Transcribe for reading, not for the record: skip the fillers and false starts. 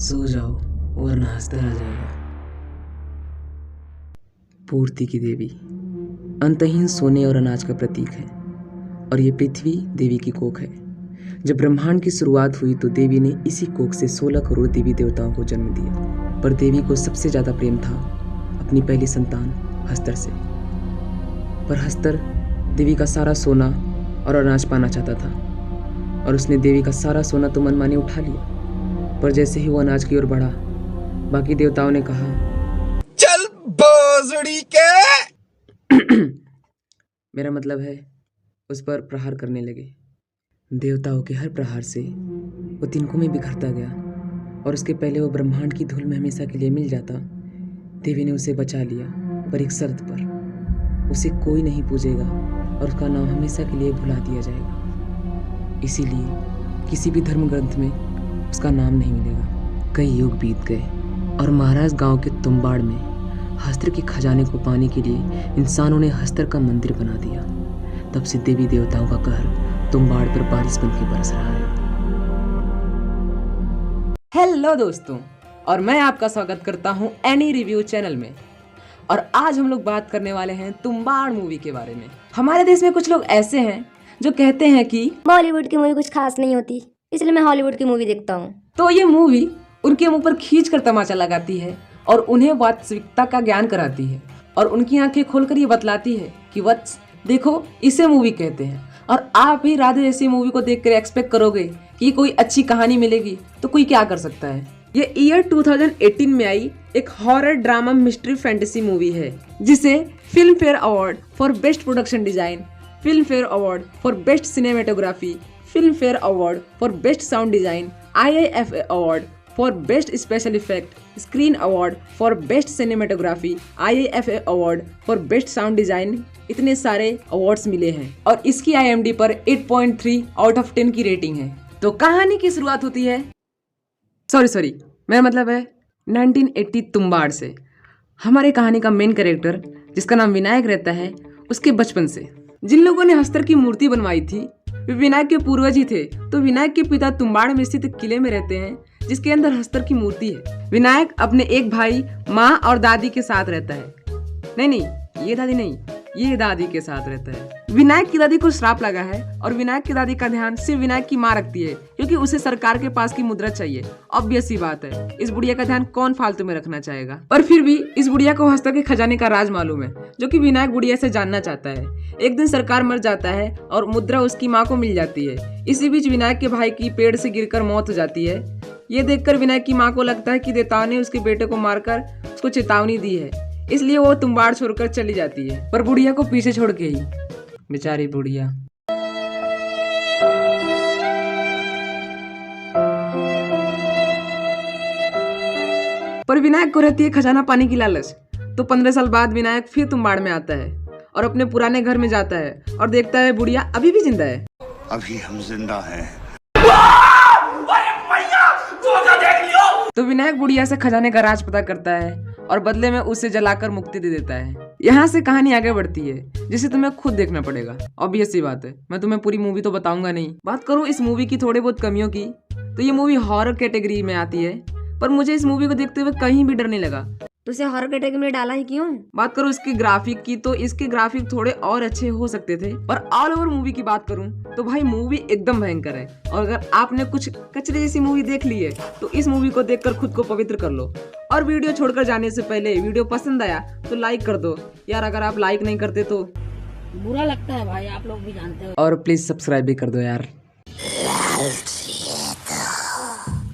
सो जाओ वरना हंसता आ जाएगा। पूर्ति की देवी अंतहीन सोने और अनाज का प्रतीक है और ये पृथ्वी देवी की कोख है। जब ब्रह्मांड की शुरुआत हुई तो देवी ने इसी कोख से 16 करोड़ देवी देवताओं को जन्म दिया, पर देवी को सबसे ज़्यादा प्रेम था अपनी पहली संतान हस्तर से। पर हस्तर देवी का सारा सोना और अनाज पाना चाहता था और उसने देवी का सारा सोना तो मनमाने उठा लिया। पर जैसे ही वो अनाज की ओर बढ़ा, बाकी देवताओं ने कहा, चल भोसड़ी के मेरा मतलब है उस पर प्रहार करने लगे। देवताओं के हर प्रहार से वो तिनकों में बिखरता गया और उसके पहले वो ब्रह्मांड की धूल में हमेशा के लिए मिल जाता। देवी ने उसे बचा लिया, पर एक शर्त पर, उसे कोई नहीं पूजेगा और उसका नाम हमेशा के लिए भुला दिया जाएगा। इसीलिए किसी भी धर्म ग्रंथ में उसका नाम नहीं मिलेगा। कई युग बीत गए और महाराज गांव के तुम्बाड़ में हस्तर के खजाने को पाने के लिए इंसानों ने हस्तर का मंदिर बना दिया। तब से देवी देवताओं का कहर तुम्बाड़ पर बारिश बन के बरस रहा है। हेलो दोस्तों, और मैं आपका स्वागत करता हूं एनी रिव्यू चैनल में। और आज हम लोग बात करने वाले हैं तुम्बाड़ मूवी के बारे में। हमारे देश में कुछ लोग ऐसे हैं जो कहते हैं कि बॉलीवुड की मूवी कुछ खास नहीं होती, इसलिए मैं हॉलीवुड की मूवी देखता हूँ। तो ये मूवी उनके मुंह पर खींच कर तमाचा लगाती है और उन्हें वास्तविकता का ज्ञान कराती है और उनकी आंखें खोलकर ये बतलाती है कि वत्स देखो, इसे मूवी कहते हैं। और आप भी राधे जैसी मूवी को देखकर एक्सपेक्ट करोगे कि कोई अच्छी कहानी मिलेगी, तो कोई क्या कर सकता है। ये ईयर 2018 में आई एक horror drama mystery fantasy movie है, जिसे film fair award for best production design, film fair award for best cinematography, film fair award for best sound design, IIFA award for best special effect, screen award for best cinematography, IIFA award for best sound design, इतने सारे awards मिले हैं। और इसकी IMDb पर 8.3 out of 10 की rating है। तो कहानी की शुरुआत होती है, सॉरी मेरा मतलब है 1980 तुम्बाड़ से। हमारे कहानी का मेन कैरेक्टर, जिसका नाम विनायक रहता है, उसके बचपन से। जिन लोगों ने हस्तर की मूर्ति बनवाई थी वे विनायक के पूर्वज ही थे। तो विनायक के पिता तुम्बाड़ में स्थित किले में रहते हैं, जिसके अंदर हस्तर की मूर्ति है। विनायक अपने एक भाई, माँ और दादी के साथ रहता है। नहीं, ये दादी नहीं, ये दादी के साथ रहता है। विनायक की दादी को श्राप लगा है और विनायक की दादी का ध्यान सिर्फ विनायक की माँ रखती है, क्योंकि उसे सरकार के पास की मुद्रा चाहिए। ऑब्वियस सी बात है, इस बुढ़िया का ध्यान कौन फालतू में रखना चाहेगा। पर फिर भी इस बुढ़िया को हस्तर के खजाने का राज मालूम है, जो कि विनायक बुढ़िया से जानना चाहता है। एक दिन सरकार मर जाता है और मुद्रा उसकी माँ को मिल जाती है। इसी बीच विनायक के भाई की पेड़ से गिरकर मौत हो जाती है। ये देखकर विनायक की माँ को लगता है कि देवताओं ने उसके बेटे को मारकर उसको चेतावनी दी है, इसलिए वो तुम्बाड़ छोड़कर चली जाती है, पर बुढ़िया को पीछे छोड़ के ही। बेचारी बुढ़िया। पर विनायक को रहती है खजाना पाने की लालच। तो 15 साल बाद विनायक फिर तुम्बाड़ में आता है और अपने पुराने घर में जाता है और देखता है बुढ़िया अभी भी जिंदा है। अभी हम जिंदा हैं। तो विनायक बुढ़िया से खजाने का राज पता करता है और बदले में उसे जलाकर मुक्ति दे देता है। यहाँ से कहानी आगे बढ़ती है, जिसे तुम्हें खुद देखना पड़ेगा। ऑब्वियस सी बात है, मैं तुम्हें पूरी मूवी तो बताऊंगा नहीं। बात करूँ इस मूवी की थोड़ी बहुत कमियों की, तो ये मूवी हॉरर कैटेगरी में आती है, पर मुझे इस मूवी को देखते हुए कहीं भी डर नहीं लगा। तो उसे हॉरर कैटेगरी में डाला ही क्यों? बात करूँ इसके ग्राफिक की, तो इसके ग्राफिक थोड़े और अच्छे हो सकते थे, पर ऑल ओवर मूवी की बात करूँ तो भाई मूवी एकदम भयंकर है। और अगर आपने कुछ कचरे जैसी मूवी देख ली है तो इस मूवी को देखकर खुद को पवित्र कर लो। और वीडियो छोड़कर जाने से पहले वीडियो पसंद आया तो लाइक कर दो यार, अगर आप लाइक नहीं करते तो बुरा लगता है भाई, आप लोग भी जानते हो। और प्लीज सब्सक्राइब भी कर दो यार।